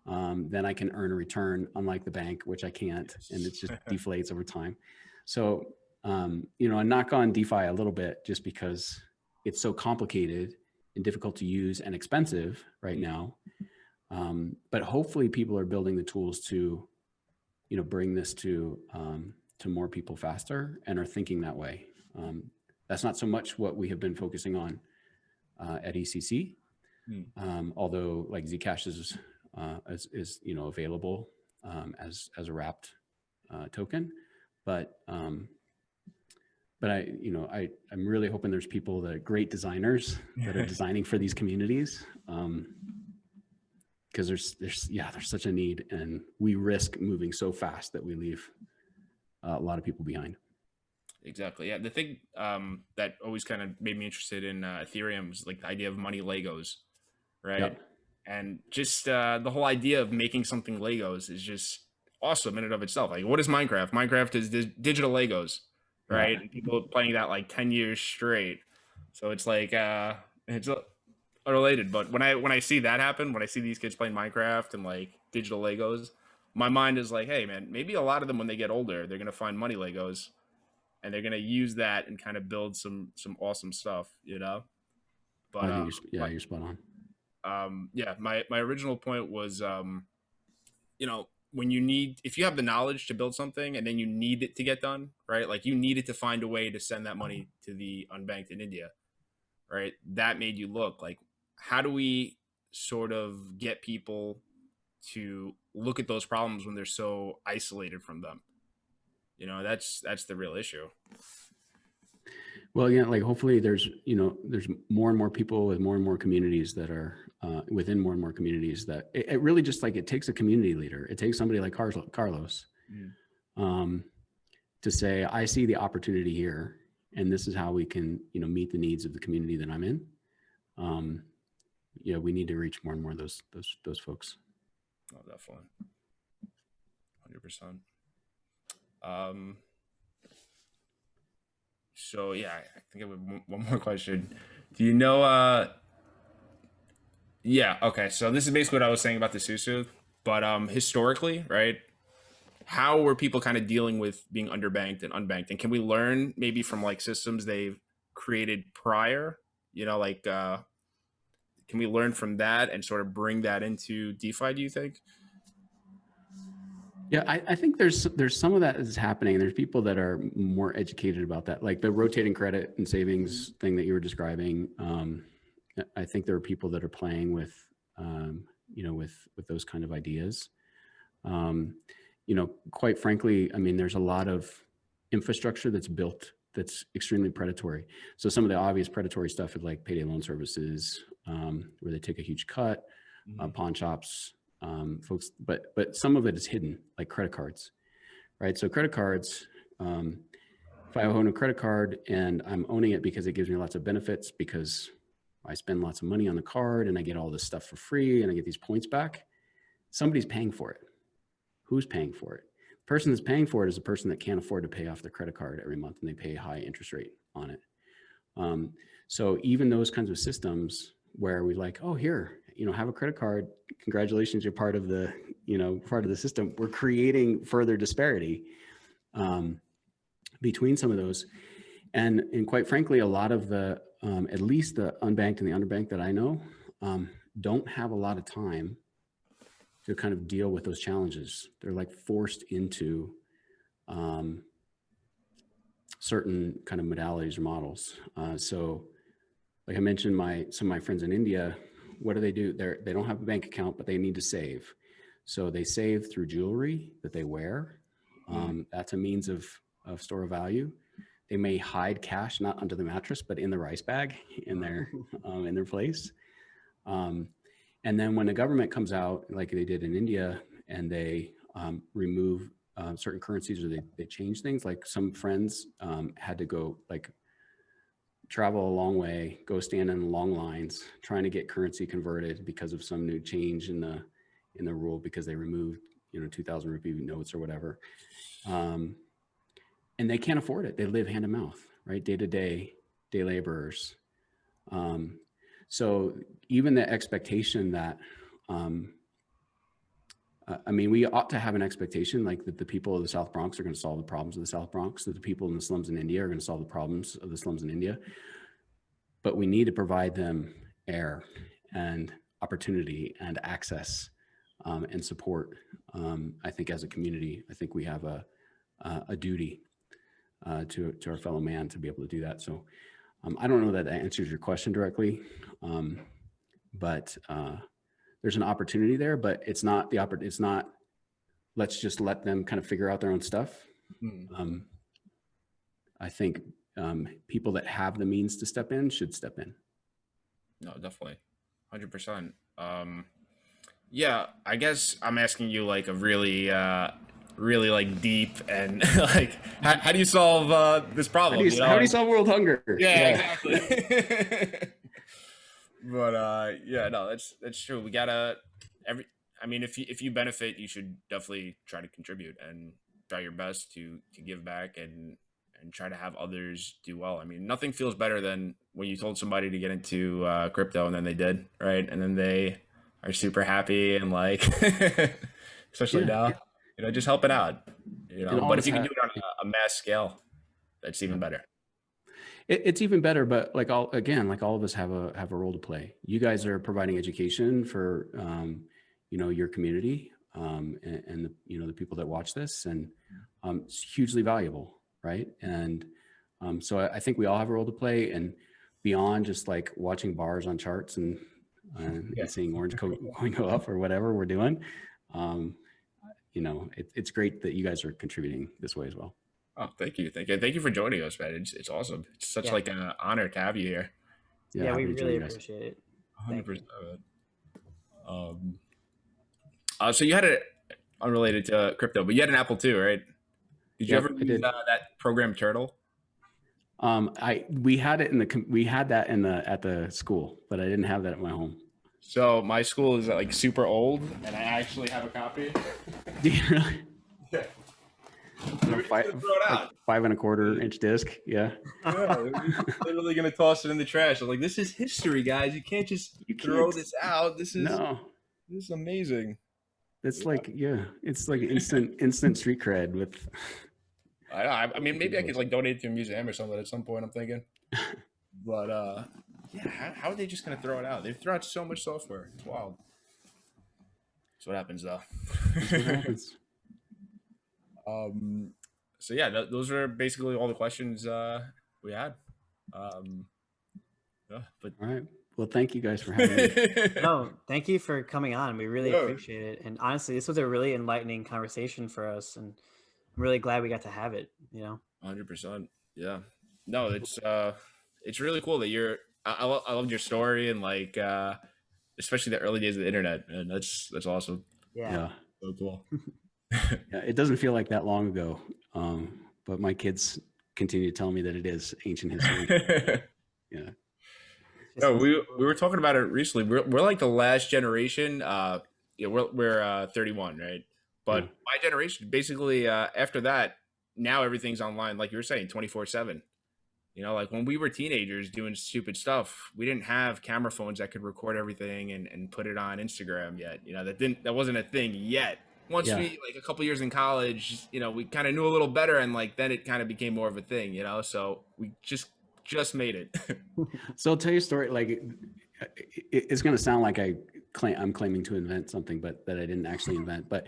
then I can earn a return, unlike the bank, which I can't, and it just deflates over time. So, you know, I knock on DeFi a little bit just because it's so complicated and difficult to use and expensive right now. But hopefully people are building the tools to, you know, bring this to more people faster and are thinking that way. That's not so much what we have been focusing on at ECC. Although like Zcash is you know, available as a wrapped token, but I, you know, I'm really hoping there's people that great designers that are designing for these communities, because there's such a need, and we risk moving so fast that we leave a lot of people behind. Exactly. Yeah. The thing that always kind of made me interested in Ethereum was like the idea of money Legos, right? Yep. And just the whole idea of making something Legos is just awesome in and of itself. Like, what is Minecraft? Minecraft is digital Legos, right? Yeah. And people playing that like 10 years straight. So it's like it's unrelated. But when I see that happen, when I see these kids playing Minecraft and like digital Legos, my mind is like, hey man, maybe a lot of them when they get older, they're gonna find money Legos, and they're gonna use that and kind of build some awesome stuff, you know. But I think you're spot on. yeah, my original point was, you know, when if you have the knowledge to build something and then you need it to get done, right? Like you needed to find a way to send that money to the unbanked in India, right? That made you look like, how do we sort of get people to look at those problems when they're so isolated from them? You know, that's the real issue. Well, yeah, like hopefully there's more and more people with more and more communities that are within more and more communities that it really just like, it takes a community leader. It takes somebody like Carlos to say, I see the opportunity here, and this is how we can, you know, meet the needs of the community that I'm in. Yeah, we need to reach more and more of those folks. Oh, definitely. 100%. So yeah, I think I have one more question. Do you know, yeah, okay. So this is basically what I was saying about the Susu, but historically, right? How were people kind of dealing with being underbanked and unbanked? And can we learn maybe from like systems they've created prior, you know, like can we learn from that and sort of bring that into DeFi, do you think? Yeah, I think there's some of that is happening. There's people that are more educated about that, like the rotating credit and savings thing that you were describing. I think there are people that are playing with, you know, with those kind of ideas. You know, quite frankly, I mean, there's a lot of infrastructure that's built that's extremely predatory. So some of the obvious predatory stuff is like payday loan services, where they take a huge cut, pawn shops. Folks, but some of it is hidden, like credit cards, right? So credit cards, if I own a credit card and I'm owning it because it gives me lots of benefits, because I spend lots of money on the card and I get all this stuff for free and I get these points back, somebody's paying for it. Who's paying for it? The person that's paying for it is the person that can't afford to pay off their credit card every month, and they pay a high interest rate on it. So even those kinds of systems where we like, oh, here, you know, have a credit card. Congratulations, you're part of the, you know, part of the system. We're creating further disparity between some of those. And quite frankly, a lot of the, at least the unbanked and the underbanked that I know, don't have a lot of time to kind of deal with those challenges. They're like forced into certain kind of modalities or models. So like I mentioned, some of my friends in India, what do? They don't have a bank account, but they need to save. So they save through jewelry that they wear. That's a means of store of value. They may hide cash, not under the mattress, but in the rice bag in their place. And then when the government comes out, like they did in India, and they remove certain currencies, or they change things, like some friends had to go like travel a long way, go stand in long lines, trying to get currency converted because of some new change in the rule, because they removed, you know, 2,000 rupee notes or whatever. And they can't afford it. They live hand to mouth, right? Day to day laborers. So even the expectation that I mean, we ought to have an expectation like that the people of the South Bronx are going to solve the problems of the South Bronx, that the people in the slums in India are going to solve the problems of the slums in India. But we need to provide them air and opportunity and access and support. I think as a community, I think we have a duty to our fellow man to be able to do that. So I don't know that answers your question directly, but there's an opportunity there, but it's not it's not, let's just let them kind of figure out their own stuff. I think people that have the means to step in should step in. No, definitely. 100%. Yeah, I guess I'm asking you like a really, really like deep and like, how do you solve this problem? How do you solve world hunger? Yeah. Exactly. But yeah, no, that's true. We gotta I mean, if you benefit, you should definitely try to contribute and try your best to give back and try to have others do well. I mean, nothing feels better than when you told somebody to get into crypto and then they did, right? And then they are super happy and like, especially now, just helping out, but if you can do it on a mass scale, that's even better. It's even better, but like all of us have a role to play. You guys are providing education for, your community and the people that watch this, and it's hugely valuable, right? And so I think we all have a role to play, and beyond just like watching bars on charts and seeing orange coin go up or whatever we're doing, it's great that you guys are contributing this way as well. Oh, thank you for joining us, man. It's awesome. It's such like an honor to have you here. Yeah, we really appreciate it. 100%. So you had it unrelated to crypto, but you had an Apple too, right? Did you ever use that program Turtle? We had that at the school, but I didn't have that at my home. So my school is like super old, and I actually have a copy. Do you really? Yeah. Like 5.25 inch disc. Yeah. Literally gonna toss it in the trash. I'm like, this is history, guys. You can't just throw this out. This is amazing. It's like, it's like instant street cred with. I mean, maybe I could like donate it to a museum or something at some point, I'm thinking. But how are they just gonna throw it out? They throw out so much software. It's wild. That's what happens though. That's what happens. So yeah, those are basically all the questions we had. But all right. Well, thank you guys for having me. No, thank you for coming on. We really appreciate it. And honestly, this was a really enlightening conversation for us, and I'm really glad we got to have it. 100%. Yeah. No, it's really cool that I loved your story, and like especially the early days of the internet, and that's awesome. Yeah. So cool. Yeah, it doesn't feel like that long ago, but my kids continue to tell me that it is ancient history. Yeah. No, we were talking about it recently. We're like the last generation. We're 31, right? But my generation, basically, after that, now everything's online. Like you were saying, 24/7. Like when we were teenagers doing stupid stuff, we didn't have camera phones that could record everything and put it on Instagram yet. That wasn't a thing yet. Once we like a couple years in college, we kind of knew a little better, and like then it kind of became more of a thing, so we just made it. So I'll tell you a story. Like it's going to sound like I'm claiming to invent something, but that I didn't actually invent. But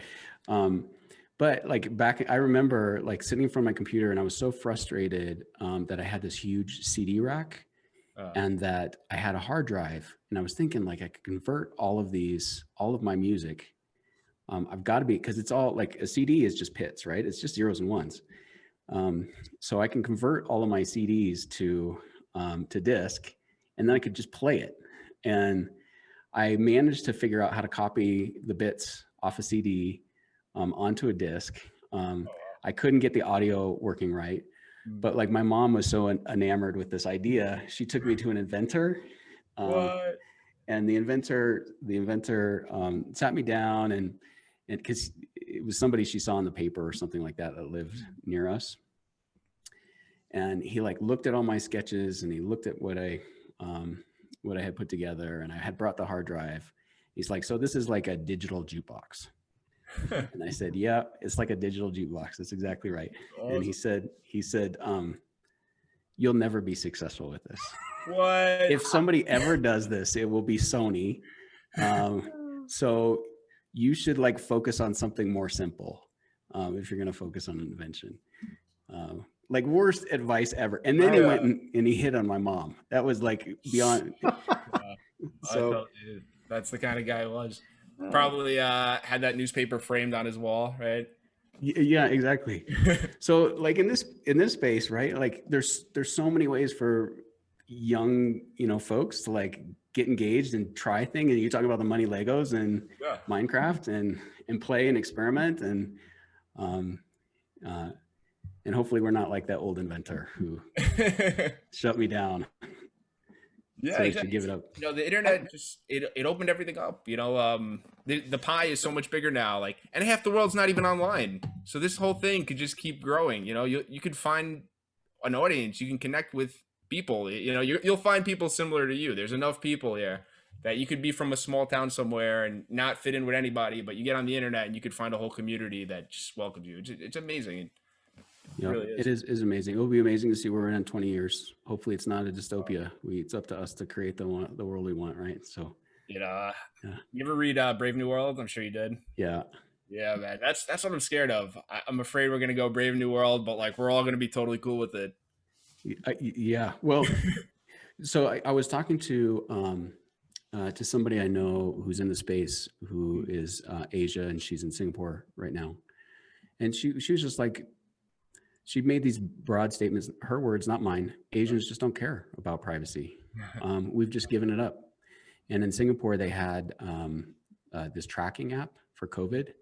like I remember like sitting in front of my computer, and I was so frustrated that I had this huge CD rack and that I had a hard drive, and I was thinking like I could convert all of my music. I've got to be, because it's all like a CD is just bits, right? It's just zeros and ones. So I can convert all of my CDs to disk, and then I could just play it. And I managed to figure out how to copy the bits off a CD onto a disk. I couldn't get the audio working right, but like my mom was so enamored with this idea, she took me to an inventor. And the inventor sat me down and because it was somebody she saw in the paper or something like that lived near us. And he like looked at all my sketches, and he looked at what I had put together, and I had brought the hard drive. He's like, so this is like a digital jukebox. And I said, yeah, it's like a digital jukebox. That's exactly right. Awesome. And he said, you'll never be successful with this. What? If somebody ever does this, it will be Sony. So you should like focus on something more simple if you're going to focus on an invention. Like worst advice ever. And then he went and he hit on my mom. That was like beyond. So that's the kind of guy he was. Probably had that newspaper framed on his wall, right? Yeah, exactly. So like in this space, right? Like there's so many ways for young, folks to like get engaged and try things. And you talk about the money Legos and Minecraft and play and experiment and hopefully we're not like that old inventor who shut me down. Yeah, so exactly. Give it up. The internet just it opened everything up. The pie is so much bigger now. Like, and half the world's not even online. So this whole thing could just keep growing. You could find an audience. You can connect with people. You'll find people similar to you. There's enough people here that you could be from a small town somewhere and not fit in with anybody, but you get on the internet and you could find a whole community that just welcomes you. It's amazing. Yeah, really is. It is amazing. It will be amazing to see where we're in 20 years. Hopefully it's not a dystopia. It's up to us to create the world we want, right? So, you ever read Brave New World? I'm sure you did. Yeah. Yeah, man. That's what I'm scared of. I'm afraid we're going to go Brave New World, but like we're all going to be totally cool with it. Yeah. Well, so I was talking to somebody I know who's in the space who is Asia, and she's in Singapore right now. And she was just like, she made these broad statements, her words, not mine. Asians just don't care about privacy. We've just given it up. And in Singapore, they had this tracking app for COVID.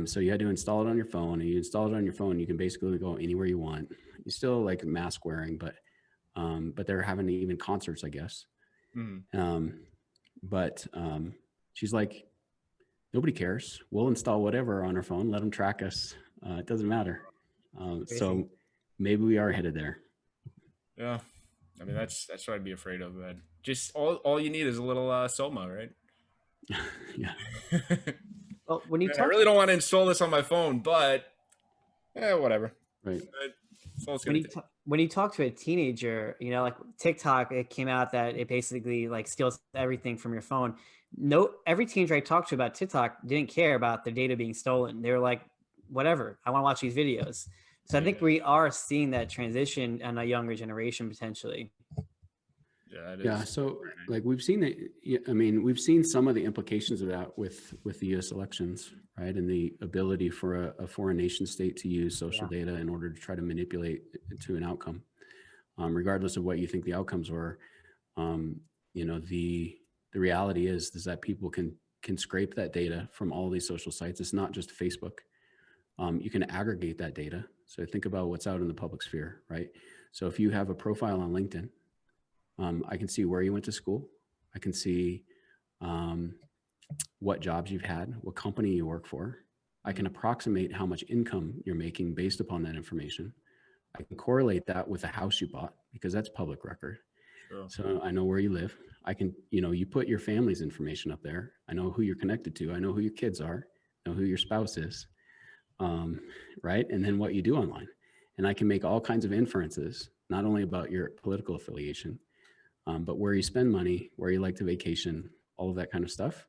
So you had to install it on your phone, and you install it on your phone. You can basically go anywhere you want. You still like mask wearing, but they're having even concerts, I guess. But she's like, nobody cares. We'll install whatever on our phone. Let them track us. It doesn't matter. So maybe we are headed there. Yeah. I mean, that's what I'd be afraid of, man. Just all you need is a little Soma, right? Yeah. Well, when you I really don't want to install this on my phone, but whatever. Right. When you talk to a teenager, like TikTok, it came out that it basically like steals everything from your phone. Every teenager I talked to about TikTok didn't care about their data being stolen. They were like, whatever, I want to watch these videos. So I think we are seeing that transition in a younger generation potentially. Yeah, it is. Yeah. So like we've seen it. I mean, we've seen some of the implications of that with the U.S. elections, right? And the ability for a foreign nation state to use social data in order to try to manipulate it to an outcome, regardless of what you think the outcomes were. The reality is that people can scrape that data from all these social sites. It's not just Facebook. You can aggregate that data. So think about what's out in the public sphere, right? So if you have a profile on LinkedIn, I can see where you went to school. I can see what jobs you've had, what company you work for. I can approximate how much income you're making based upon that information. I can correlate that with a house you bought because that's public record. Sure. So I know where you live. I can, you put your family's information up there. I know who you're connected to. I know who your kids are. I know who your spouse is. Right. And then what you do online. And I can make all kinds of inferences, not only about your political affiliation, but where you spend money, where you like to vacation, all of that kind of stuff.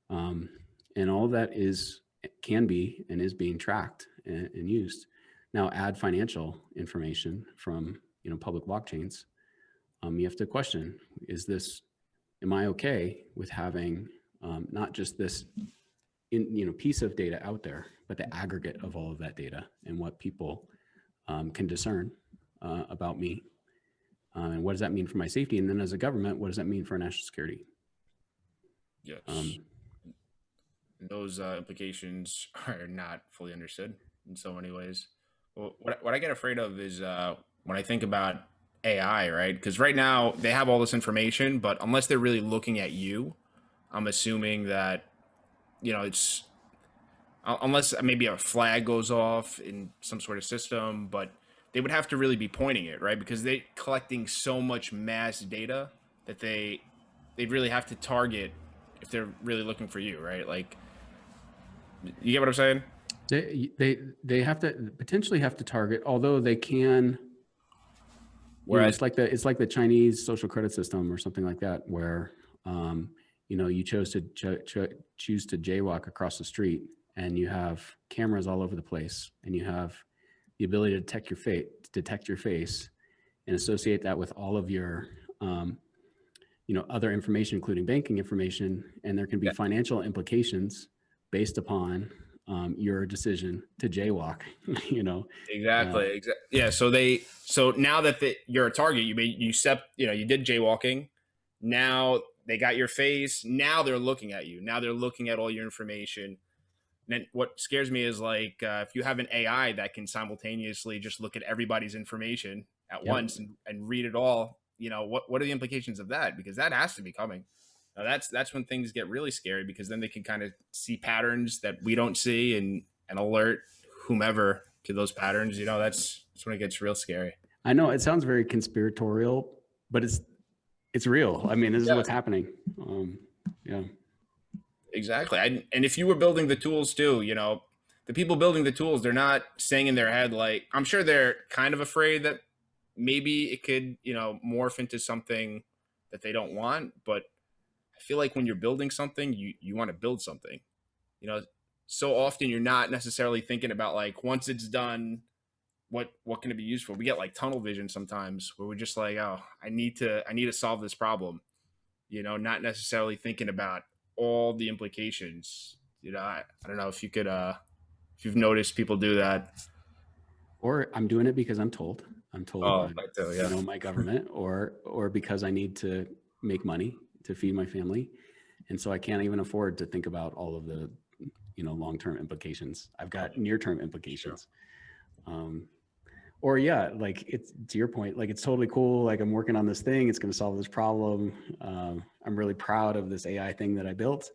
And all of that can be and is being tracked and used. Now add financial information from, public blockchains. You have to question, am I okay with having not just this piece of data out there, but the aggregate of all of that data and what people can discern about me, and what does that mean for my safety? And then as a government, what does that mean for national security? Yes. Those implications are not fully understood in so many ways. Well, what I get afraid of is when I think about AI, right? Because right now they have all this information, but unless they're really looking at you, I'm assuming that it's unless maybe a flag goes off in some sort of system, but they would have to really be pointing it, right? Because they're collecting so much mass data that they'd really have to target if they're really looking for you, right? Like You get what I'm saying? They have to potentially have to target, although they can. Whereas it's like the Chinese social credit system or something like that, where you choose to jaywalk across the street, and you have cameras all over the place, and you have the ability to detect your face, and associate that with all of your other information, including banking information, and there can be financial implications based upon your decision to jaywalk. Exactly. Yeah. So now that you're a target, you did jaywalking. Now they got your face. Now they're looking at you. Now they're looking at all your information. And then what scares me is if you have an AI that can simultaneously just look at everybody's information at once and read it all, what are the implications of that? Because that has to be coming. Now that's when things get really scary, because then they can kind of see patterns that we don't see and alert whomever to those patterns. That's when it gets real scary. I know it sounds very conspiratorial, but it's real. I mean, this is what's happening. Exactly. And if you were building the tools too, the people building the tools, they're not saying in their head, I'm sure they're kind of afraid that maybe it could, morph into something that they don't want. But I feel like when you're building something, you want to build something. So often you're not necessarily thinking about once it's done, what can it be used for? We get tunnel vision sometimes, where we're just I need to solve this problem, not necessarily thinking about all the implications. I don't know if you could if you've noticed people do that. Or I'm doing it because I'm told by, my government, or because I need to make money to feed my family, and so I can't even afford to think about all of the long-term implications. I've got near-term implications. It's to your point, it's totally cool. I'm working on this thing, it's going to solve this problem. I'm really proud of this AI thing that I built,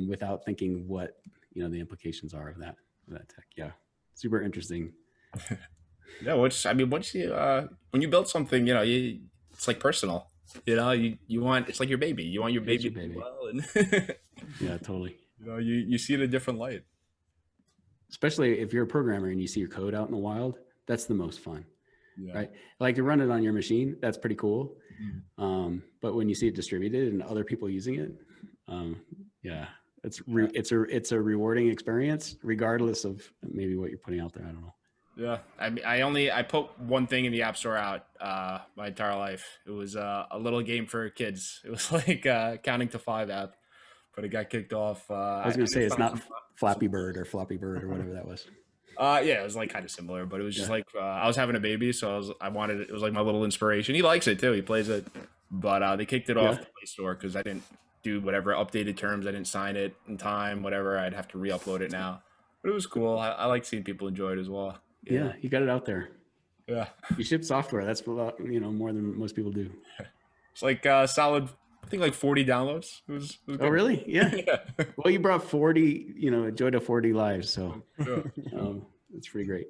without thinking what the implications are of that tech. Yeah, super interesting. Yeah, once you when you build something, it's personal. You want, it's like your baby. You want your baby to do well, and yeah, totally. You see it in a different light. Especially if you're a programmer and you see your code out in the wild, that's the most fun, right? To run it on your machine, that's pretty cool. But when you see it distributed and other people using it, it's a rewarding experience, regardless of maybe what you're putting out there. I don't know. Yeah, I put one thing in the App Store out my entire life. It was a little game for kids. It was counting to 5 app, but it got kicked off. I was going to say it's not Flappy Bird or Floppy Bird or whatever that was. Yeah, it was kind of similar, but it was just I was having a baby, so I wanted it. It was my little inspiration. He likes it too. He plays it, but they kicked it off the Play Store because I didn't do whatever updated terms. I didn't sign it in time. Whatever, I'd have to re-upload it now. But it was cool. I like seeing people enjoy it as well. Yeah, you got it out there. Yeah, you ship software. That's more than most people do. It's solid. I think 40 downloads. It was good. Oh, really? Yeah. Well, you brought 40, joy to 40 lives. So it's pretty great.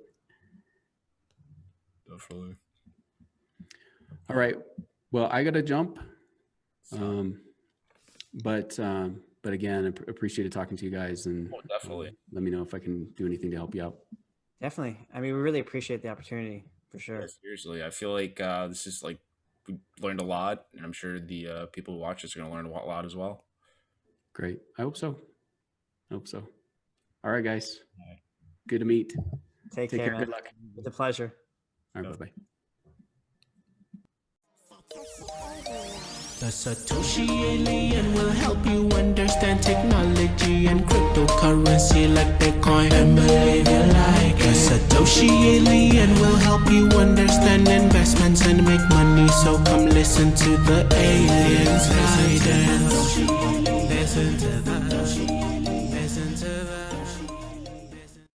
Definitely. All right. Well, I got to jump. But again, I appreciated talking to you guys, and definitely let me know if I can do anything to help you out. Definitely. I mean, we really appreciate the opportunity, for sure. Yeah, seriously, I feel this is we learned a lot, and I'm sure the people who watch this are going to learn a lot as well. Great. I hope so. All right, guys. Good to meet. Take care. Man. Good luck. It's a pleasure. All right, bye-bye. The Satoshi alien will help you understand technology and cryptocurrency like Bitcoin and believe you like it. The Satoshi alien will help you understand investments and make money, so come listen to the aliens guidance. Listen to